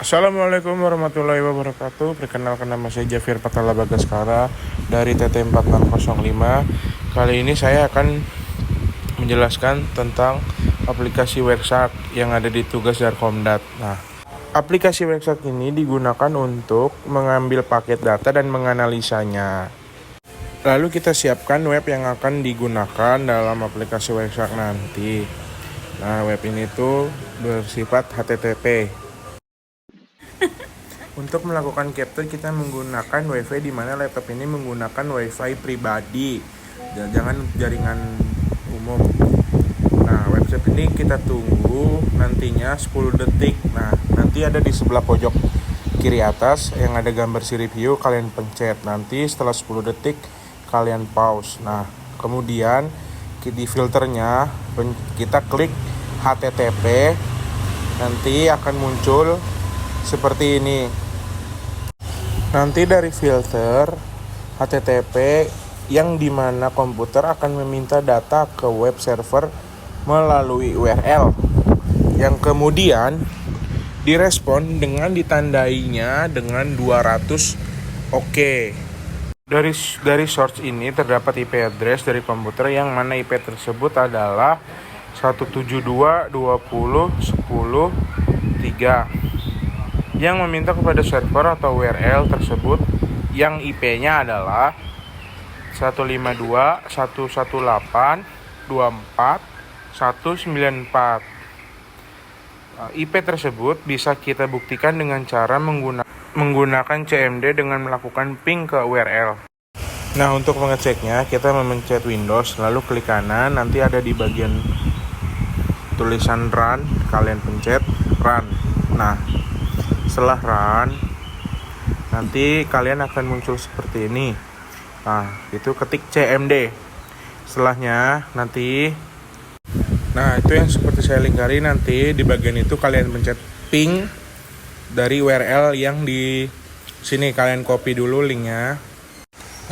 Assalamualaikum warahmatullahi wabarakatuh. Perkenalkan, nama saya Jafir Patala Bagaskara dari TT4605. Kali ini saya akan menjelaskan tentang aplikasi Werksak yang ada di tugas Darkomdat. Nah, aplikasi Werksak ini digunakan untuk mengambil paket data dan menganalisanya. Lalu kita siapkan web yang akan digunakan dalam aplikasi Werksak nanti. Nah, web ini tuh bersifat HTTP. Untuk melakukan capture kita menggunakan WiFi, di mana laptop ini menggunakan WiFi pribadi, jangan jaringan umum. Nah, website ini kita tunggu nantinya 10 detik. Nah, nanti ada di sebelah pojok kiri atas yang ada gambar si review, kalian pencet. Nanti setelah 10 detik kalian pause. Nah, kemudian di filternya kita klik HTTP, nanti akan muncul seperti ini. Nanti dari filter HTTP yang dimana komputer akan meminta data ke web server melalui URL yang kemudian direspon dengan ditandainya dengan 200 OK. Dari source ini terdapat IP address dari komputer yang mana IP tersebut adalah 172.20.10.3 yang meminta kepada server atau URL tersebut yang IP-nya adalah 152.118.24.194. IP tersebut bisa kita buktikan dengan cara menggunakan CMD dengan melakukan ping ke URL. Nah, untuk mengeceknya kita memencet Windows lalu klik kanan, nanti ada di bagian tulisan run, kalian pencet run. Nah, setelah run, nanti kalian akan muncul seperti ini. Nah, itu ketik CMD. Setelahnya nanti, nah itu yang seperti saya lingkari, nanti di bagian itu kalian pencet ping dari URL yang di sini, kalian copy dulu linknya.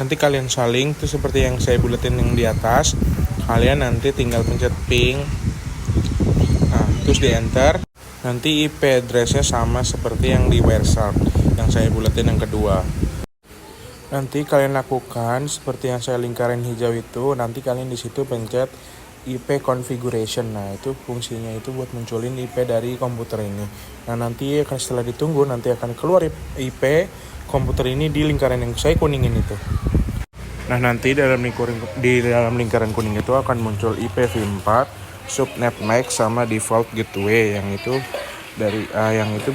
Nanti kalian salin, itu seperti yang saya buletin yang di atas. Kalian nanti tinggal pencet ping. Nah, terus di enter. Nanti IP address-nya sama seperti yang di Werksak yang saya buletin yang kedua. Nanti kalian lakukan seperti yang saya lingkarin hijau itu. Nanti kalian di situ pencet IP configuration. Nah, itu fungsinya itu buat munculin IP dari komputer ini. Nah, nanti setelah ditunggu nanti akan keluar IP komputer ini di lingkaran yang saya kuningin itu. Nah, nanti di dalam lingkaran kuning itu akan muncul IPv4, subnet MAC sama default gateway yang itu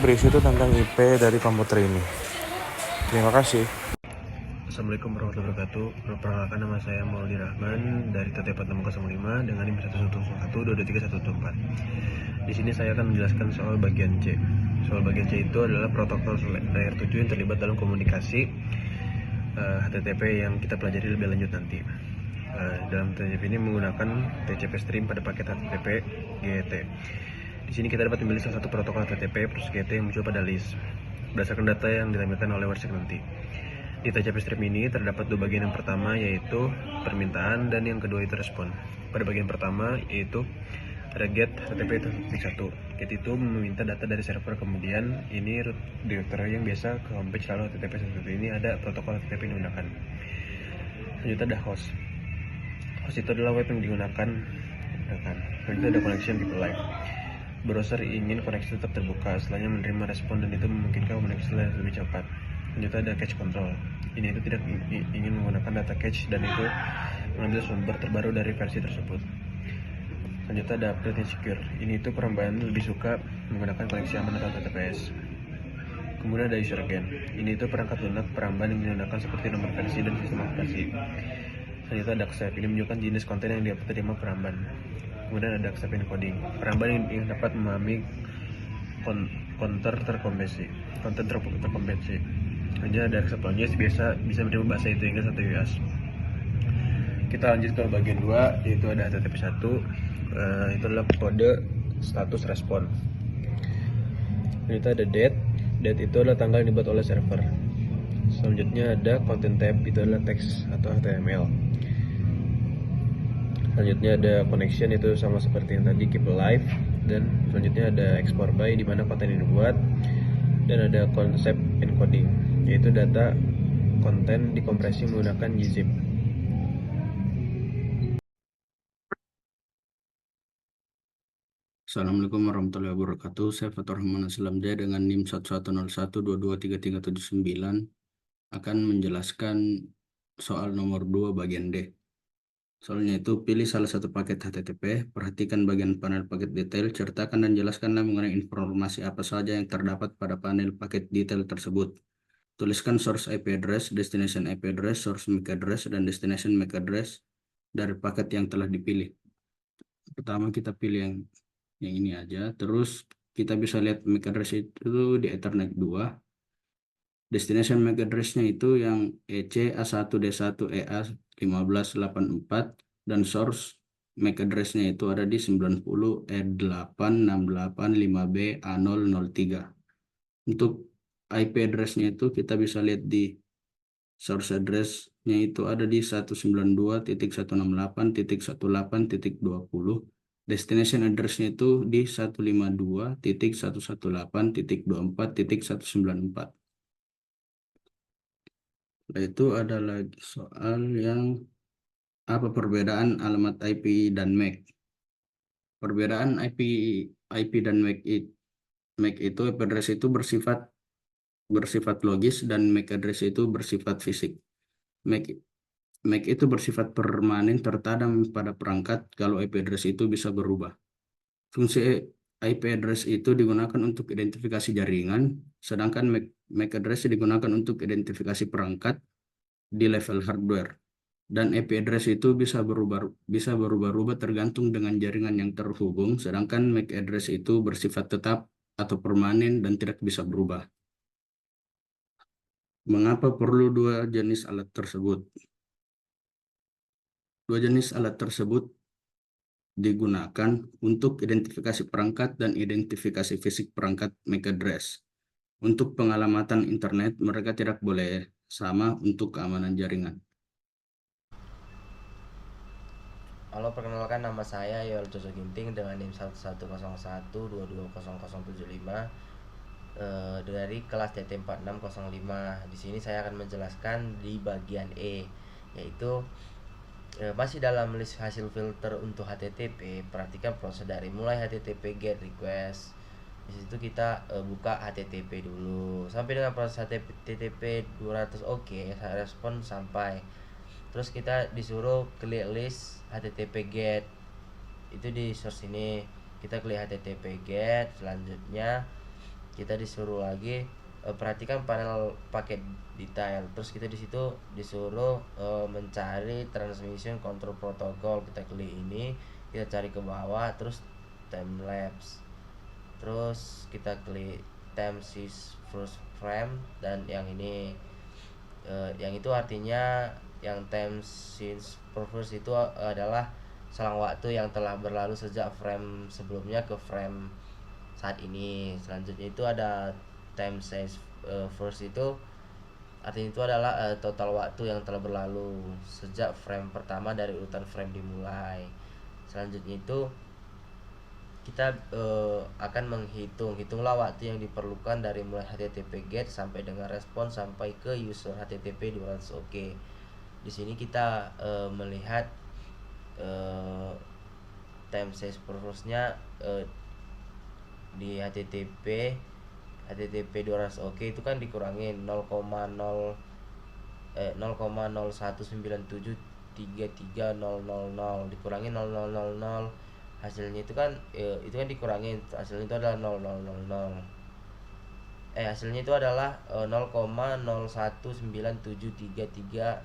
berisi itu tentang IP dari komputer ini. Terima kasih. Assalamualaikum warahmatullahi wabarakatuh. Perkenalkan, nama saya Mauldi Rahman dari TT4605 dengan NIM 111.223.124. Di sini saya akan menjelaskan soal bagian C. Soal bagian C itu adalah protokol layer 7 yang terlibat dalam komunikasi HTTP yang kita pelajari lebih lanjut nanti. Dalam TCP ini menggunakan TCP stream pada paket HTTP GET. Di sini kita dapat memilih salah satu protokol HTTP plus GET yang muncul pada list berdasarkan data yang ditampilkan oleh Werksak nanti. Di TCP stream ini terdapat dua bagian, yang pertama yaitu permintaan dan yang kedua itu respon. Pada bagian pertama yaitu ada get HTTP 1. Get itu meminta data dari server, kemudian ini root directory yang biasa ke homepage, lalu HTTP 1 ini ada protokol HTTP yang digunakan. Selanjutnya ada host. Host itu adalah web yang digunakan. Selanjutnya ada connection people live. Browser ingin koneksi tetap terbuka, setelahnya menerima respon dan itu memungkinkan koneksi lebih cepat. Selanjutnya ada cache control. Ini itu tidak ingin menggunakan data cache dan itu mengambil sumber terbaru dari versi tersebut. Selanjutnya ada update and secure. Ini itu perambahan lebih suka menggunakan koneksi aman atau TTPS. Kemudian ada user again. Ini itu perangkat lunak perambahan yang digunakan seperti nomor versi dan sistem aplikasi. Selanjutnya ada accept. Ini menunjukkan jenis konten yang dapat terima perambahan. Kemudian ada accept encoding. Perambahan yang dapat memahami konten terkonvensi. Selanjutnya ada accept language, biasa bisa menerima bahasa itu Inggris atau US. Kita lanjut ke bagian 2, yaitu ada HTTP 1. Itu adalah kode status respon. Selanjutnya ada date. Date itu adalah tanggal yang dibuat oleh server. Selanjutnya ada content type, itu adalah teks atau HTML. Selanjutnya ada connection, itu sama seperti yang tadi, keep alive. Dan selanjutnya ada export by, di mana konten yang dibuat. dan ada konsep encoding, yaitu data konten dikompresi menggunakan gzip. Assalamualaikum warahmatullahi wabarakatuh. Saya Fatur Rahman Aslamjaya dengan NIM 1101223379 akan menjelaskan soal nomor 2 bagian D. Soalnya itu pilih salah satu paket HTTP, perhatikan bagian panel paket detail, ceritakan dan jelaskanlah mengenai informasi apa saja yang terdapat pada panel paket detail tersebut. Tuliskan source IP address, destination IP address, source MAC address, dan destination MAC address dari paket yang telah dipilih. Pertama kita pilih yang ini aja, terus kita bisa lihat MAC address itu di Ethernet 2. Destination MAC address-nya itu yang EC A1D1EA1584 dan source MAC address-nya itu ada di 90E8685B A003. Untuk IP address-nya itu kita bisa lihat di source address-nya itu ada di 192.168.18.20. Destination address-nya itu di 152.118.24.194. Itu ada lagi soal yang apa perbedaan alamat IP dan MAC. Perbedaan IP dan MAC itu IP address itu bersifat logis dan MAC address itu bersifat fisik. MAC itu bersifat permanen tertanam pada perangkat, kalau IP address itu bisa berubah. Fungsi IP address itu digunakan untuk identifikasi jaringan, sedangkan MAC address digunakan untuk identifikasi perangkat di level hardware. Dan IP address itu bisa berubah-ubah tergantung dengan jaringan yang terhubung, sedangkan MAC address itu bersifat tetap atau permanen dan tidak bisa berubah. Mengapa perlu dua jenis alat tersebut? Dua jenis alat tersebut digunakan untuk identifikasi perangkat dan identifikasi fisik perangkat MAC address. Untuk pengalamatan internet, mereka tidak boleh sama untuk keamanan jaringan. Halo, perkenalkan nama saya Yoel Jojo Ginting dengan NIM 110122200075 dari kelas TT4605. Di sini saya akan menjelaskan di bagian E, yaitu masih dalam list hasil filter untuk HTTP. Perhatikan proses dari mulai HTTP GET request. Di situ kita buka HTTP dulu sampai dengan proses HTTP 200 oke, saya respon sampai. Terus kita disuruh klik list HTTP GET, itu di source ini kita klik HTTP GET. Selanjutnya kita disuruh lagi perhatikan panel paket detail. Terus kita di situ disuruh mencari transmission control protocol. Kita klik ini, kita cari ke bawah, terus time lapse, terus kita klik time since first frame, dan yang ini yang itu artinya yang time since first itu adalah selang waktu yang telah berlalu sejak frame sebelumnya ke frame saat ini. Selanjutnya itu ada time since first itu artinya itu adalah total waktu yang telah berlalu sejak frame pertama dari urutan frame dimulai. Selanjutnya itu kita akan hitunglah waktu yang diperlukan dari mulai HTTP GET sampai dengan respon sampai ke user HTTP 200 oke. Di sini kita melihat time size purpose-nya di HTTP 200 oke itu kan dikurangin 0,01973300 dikurangi 0000, hasilnya itu kan dikurangin, hasilnya itu adalah 0000. Hasilnya itu adalah 0,0197330000.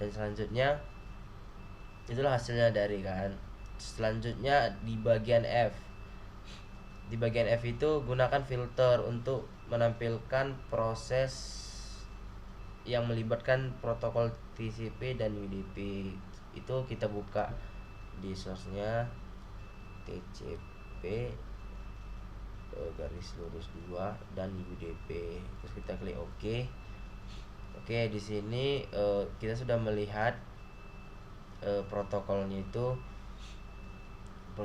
Dan selanjutnya itulah hasilnya dari kan. Selanjutnya di bagian F. Di bagian F itu gunakan filter untuk menampilkan proses yang melibatkan protokol TCP dan UDP. Itu kita buka di source-nya TCP garis lurus 2 dan UDP. Terus kita klik OK. Oke, di sini kita sudah melihat protokolnya itu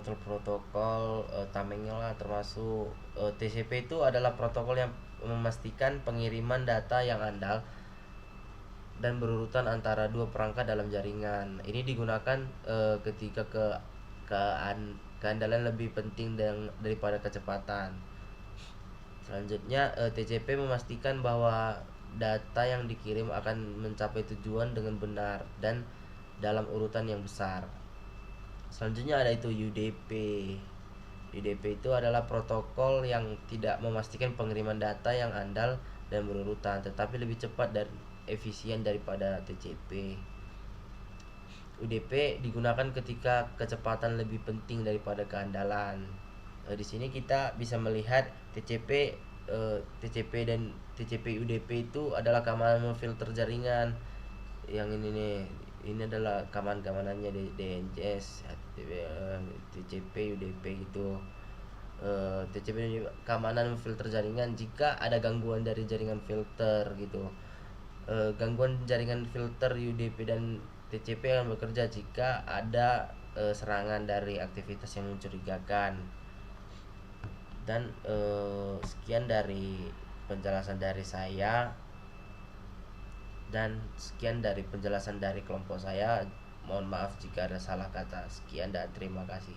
protokol tamengnya lah, termasuk TCP itu adalah protokol yang memastikan pengiriman data yang andal dan berurutan antara dua perangkat dalam jaringan. Ini digunakan ketika keandalan lebih penting daripada kecepatan. Selanjutnya TCP memastikan bahwa data yang dikirim akan mencapai tujuan dengan benar dan dalam urutan yang besar. Selanjutnya ada itu UDP. UDP itu adalah protokol yang tidak memastikan pengiriman data yang andal dan berurutan, tetapi lebih cepat dan efisien daripada TCP. UDP digunakan ketika kecepatan lebih penting daripada keandalan. Di sini kita bisa melihat TCP dan TCP UDP itu adalah keamanan filter jaringan. Yang ini nih, ini adalah keamanannya di DNS, TCP, UDP gitu. TCP keamanan filter jaringan jika ada gangguan dari jaringan filter gitu. Gangguan jaringan filter UDP dan TCP akan bekerja jika ada serangan dari aktivitas yang mencurigakan. Dan sekian dari penjelasan dari saya, dan sekian dari penjelasan dari kelompok saya. Mohon maaf jika ada salah kata. Sekian dan terima kasih.